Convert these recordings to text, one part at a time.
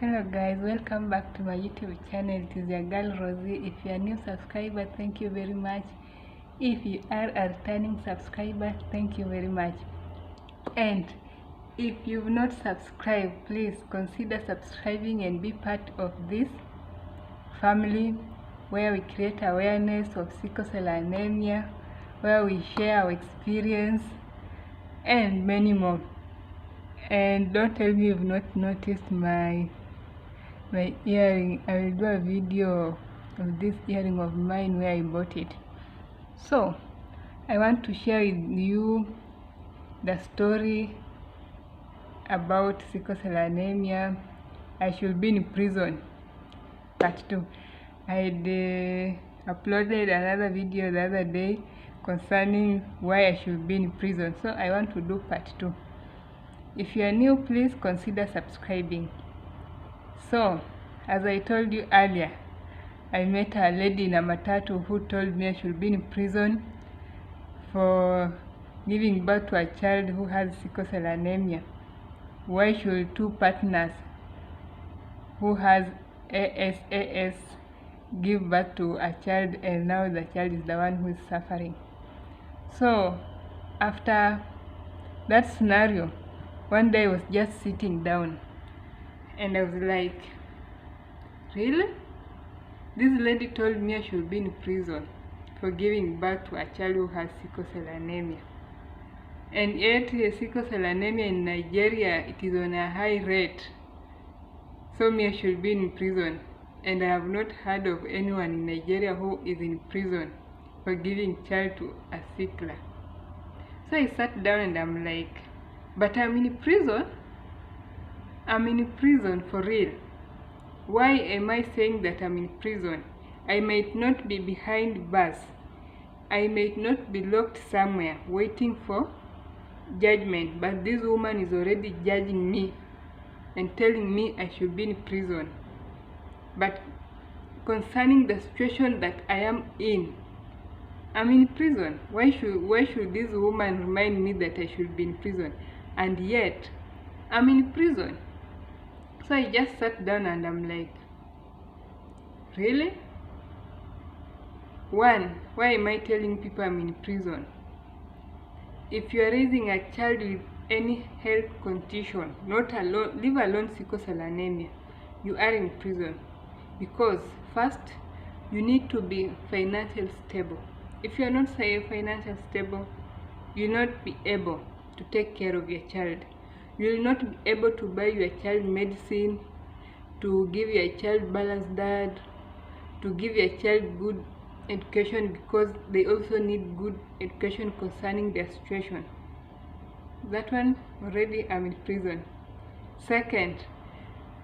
Hello guys, welcome back to my YouTube channel. It is your girl Rosie. If you are new subscriber, thank you very much. If you are a returning subscriber, thank you very much. And if you've not subscribed, please consider subscribing and be part of this family where we create awareness of sickle cell anemia, where we share our experience and many more. And don't tell me you've not noticed my earring. I will do a video of this earring of mine where I bought it. So I want to share with you the story about sickle cell anemia. I should be in prison, part 2. I had uploaded another video the other day concerning why I should be in prison, so I want to do part 2. If you are new, please consider subscribing. So, as I told you earlier, I met a lady in a matatu who told me I should be in prison for giving birth to a child who has sickle cell anemia. Why should two partners who has ASAS give birth to a child and now the child is the one who is suffering? So, after that scenario, one day I was just sitting down and I was like, really? This lady told me I should be in prison for giving birth to a child who has sickle cell anemia. And yet sickle cell anemia in Nigeria, it is on a high rate. So me I should be in prison. And I have not heard of anyone in Nigeria who is in prison for giving child to a sickler. So I sat down and I'm like, but I'm in prison? I'm in prison for real. Why am I saying that I'm in prison? I might not be behind bars. I might not be locked somewhere waiting for judgment, but this woman is already judging me and telling me I should be in prison. But concerning the situation that I am in, I'm in prison. Why should this woman remind me that I should be in prison? And yet, I'm in prison. So I just sat down and I'm like, really? One, why am I telling people I'm in prison? If you are raising a child with any health condition, not alone, leave alone sickle cell anemia, you are in prison. Because first, you need to be financially stable. If you are not financially stable, you will not be able to take care of your child. You will not be able to buy your child medicine, to give your child balanced diet, to give your child good education, because they also need good education concerning their situation. That one already I'm in prison. Second,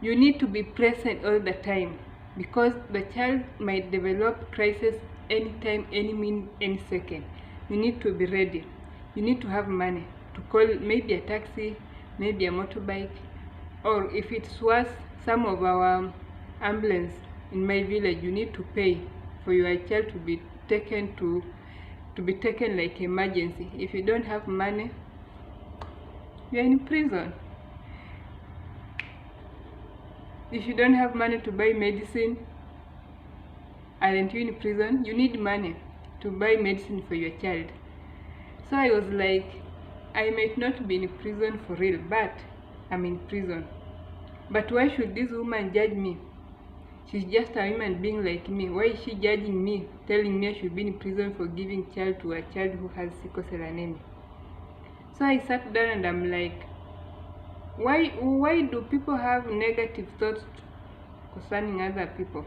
you need to be present all the time, because the child might develop crisis anytime, any minute, any second. You need to be ready. You need to have money to call maybe a taxi, maybe a motorbike, or if it's worse, some of our ambulance in my village, you need to pay for your child to be taken like emergency. If you don't have money, you're in prison. If you don't have money to buy medicine, aren't you in prison? You need money to buy medicine for your child. So I was like, I might not be in prison for real, but I'm in prison. But why should this woman judge me? She's just a human being like me. Why is she judging me, telling me I should be in prison for giving child to a child who has sickle cell anemia? So I sat down and I'm like, why do people have negative thoughts concerning other people?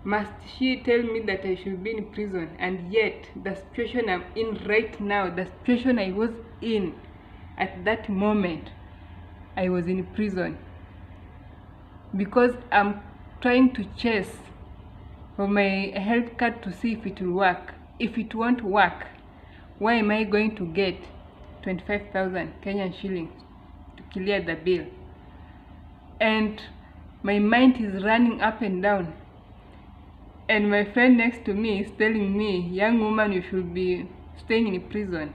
Must she tell me that I should be in prison? And yet, the situation I'm in right now, the situation I was in at that moment, I was in prison. Because I'm trying to chase for my health card to see if it will work. If it won't work, why am I going to get 25,000 Kenyan shillings to clear the bill? And my mind is running up and down. And my friend next to me is telling me, young woman, you should be staying in prison.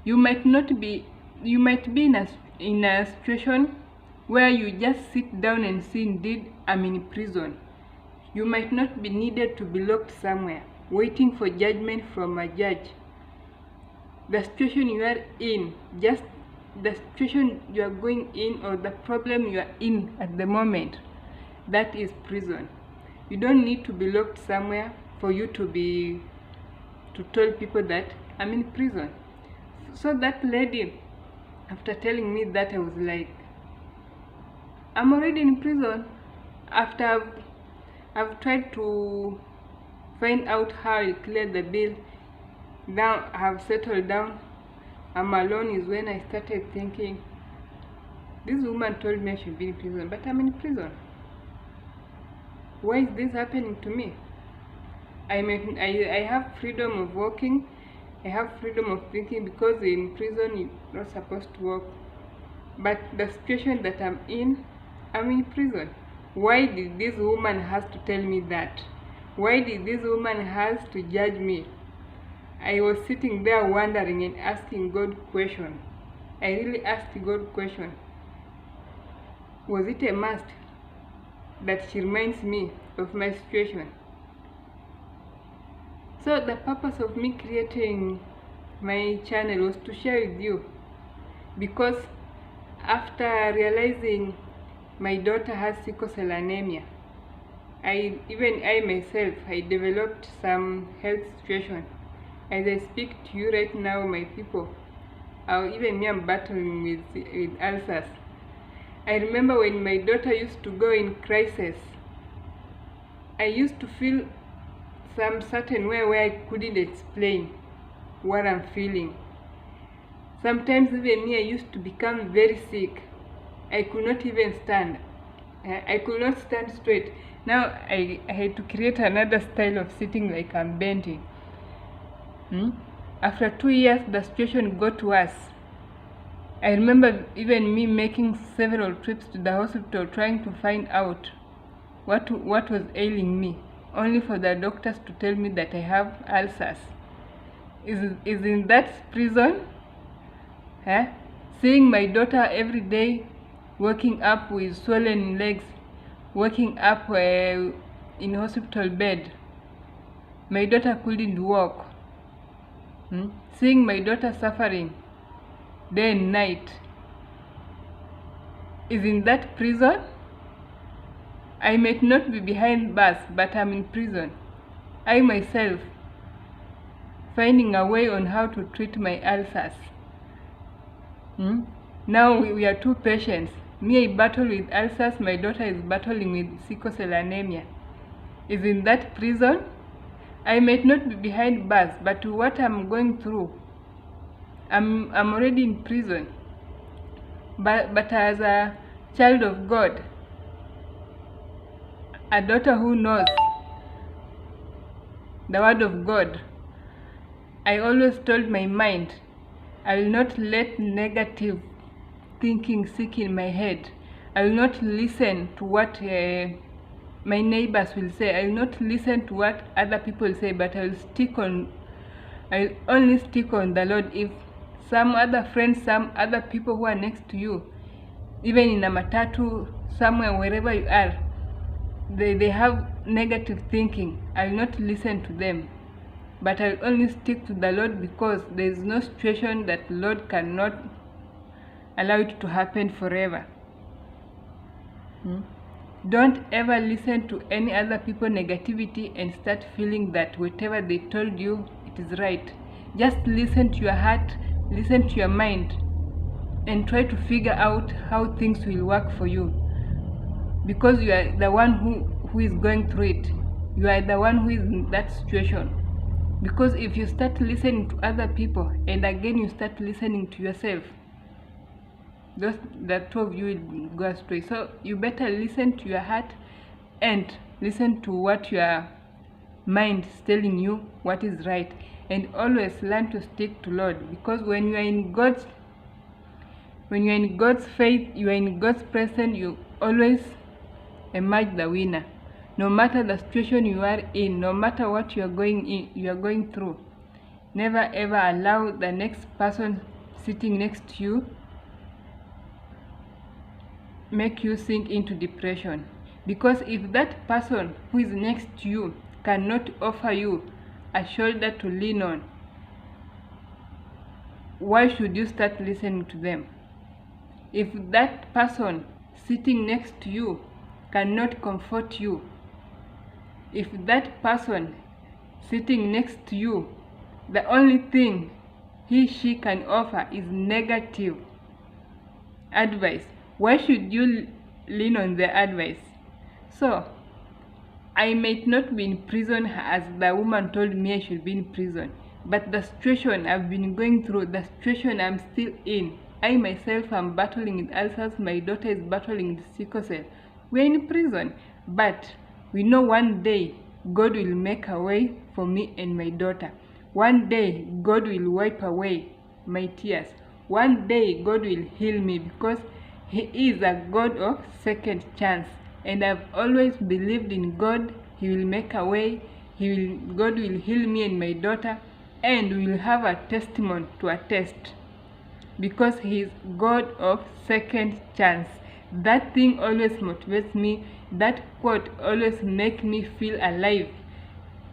You might be in in a situation where you just sit down and say, indeed, I'm in prison. You might not be needed to be locked somewhere, waiting for judgment from a judge. The situation you are in, just the situation you are going in, or the problem you are in at the moment, that is prison. You don't need to be locked somewhere for you to tell people that I'm in prison. So that lady, after telling me that, I was like, I'm already in prison. After I've tried to find out how I clear the bill, now I have settled down, I'm alone, is when I started thinking, this woman told me I should be in prison, but I'm in prison. Why is this happening to me? I have freedom of walking, I have freedom of thinking, because in prison you're not supposed to walk. But the situation that I'm in prison. Why did this woman have to tell me that? Why did this woman have to judge me? I was sitting there wondering and asking God questions. I really asked God questions. Was it a must that she reminds me of my situation? So the purpose of me creating my channel was to share with you, because after realizing my daughter has sickle cell anemia, I myself developed some health situation. As I speak to you right now, my people, even me, I'm battling with ulcers. I remember when my daughter used to go in crisis, I used to feel some certain way where I couldn't explain what I'm feeling. Sometimes even me, I used to become very sick. I could not even stand. I could not stand straight. Now I had to create another style of sitting, like I'm bending. After 2 years, the situation got worse. I remember even me making several trips to the hospital trying to find out what was ailing me, only for the doctors to tell me that I have ulcers. Is in that prison? Seeing my daughter every day waking up with swollen legs, waking up in hospital bed. My daughter couldn't walk. Seeing my daughter suffering day and night. Is in that prison? I might not be behind bars, but I'm in prison. I myself finding a way on how to treat my ulcers. Now we are two patients. Me, I battle with ulcers, my daughter is battling with sickle cell anemia. Is in that prison? I might not be behind bars, but what I'm going through, I'm already in prison. But as a child of God, a daughter who knows the word of God, I always told my mind, I will not let negative thinking sick in my head. I will not listen to what my neighbors will say. I will not listen to what other people say, but I will only stick on the Lord. If some other friends, some other people who are next to you, even in a matatu, somewhere, wherever you are, they have negative thinking, I will not listen to them, but I will only stick to the Lord, because there is no situation that the Lord cannot allow it to happen forever. Don't ever listen to any other people negativity and start feeling that whatever they told you, it is right. Just listen to your heart, listen to your mind, and try to figure out how things will work for you, because you are the one who is going through it. You are the one who is in that situation. Because if you start listening to other people and again you start listening to yourself, the two of you will go astray. So you better listen to your heart and listen to what your mind is telling you what is right, and always learn to stick to Lord, because when you are in God's faith, you are in God's presence, you always emerge the winner. No matter the situation you are in, no matter what you are going through, never ever allow the next person sitting next to you make you sink into depression. Because if that person who is next to you cannot offer you a shoulder to lean on, why should you start listening to them? If that person sitting next to you cannot comfort you, if that person sitting next to you, the only thing she can offer is negative advice, why should you lean on their advice? So I might not be in prison as the woman told me I should be in prison, but the situation I've been going through, the situation I'm still in, I myself am battling with ulcers, my daughter is battling with sickle cell. We're in prison, but we know one day God will make a way for me and my daughter. One day God will wipe away my tears. One day God will heal me, because He is a God of second chance. And I've always believed in God. He will make a way. God will heal me and my daughter, and we will have a testimony to attest, because He is God of second chance. That thing always motivates me. That quote always makes me feel alive.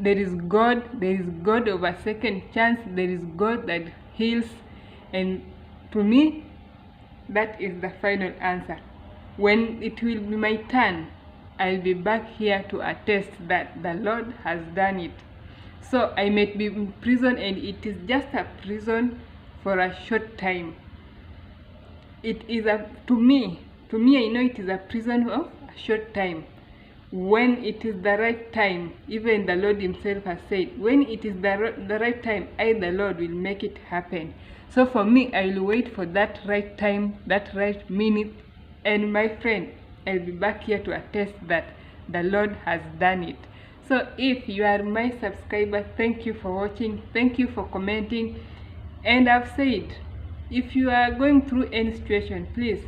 There is God of a second chance. There is God that heals, and to me, that is the final answer. When it will be my turn, I'll be back here to attest that the Lord has done it. So I might be in prison, and it is just a prison for a short time. It is to me I know it is a prison of a short time. When it is the right time, even the Lord Himself has said, when it is the right time, I, the Lord, will make it happen. So for me, I will wait for that right time, that right minute, and my friend, I'll be back here to attest that the Lord has done it. So if you are my subscriber, thank you for watching, thank you for commenting. And I've said, if you are going through any situation, please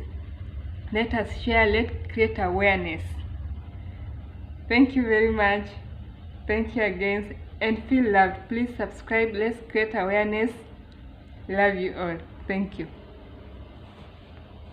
let us share, let's create awareness. Thank you very much. Thank you again, and feel loved. Please subscribe. Let's create awareness. Love you all. Thank you.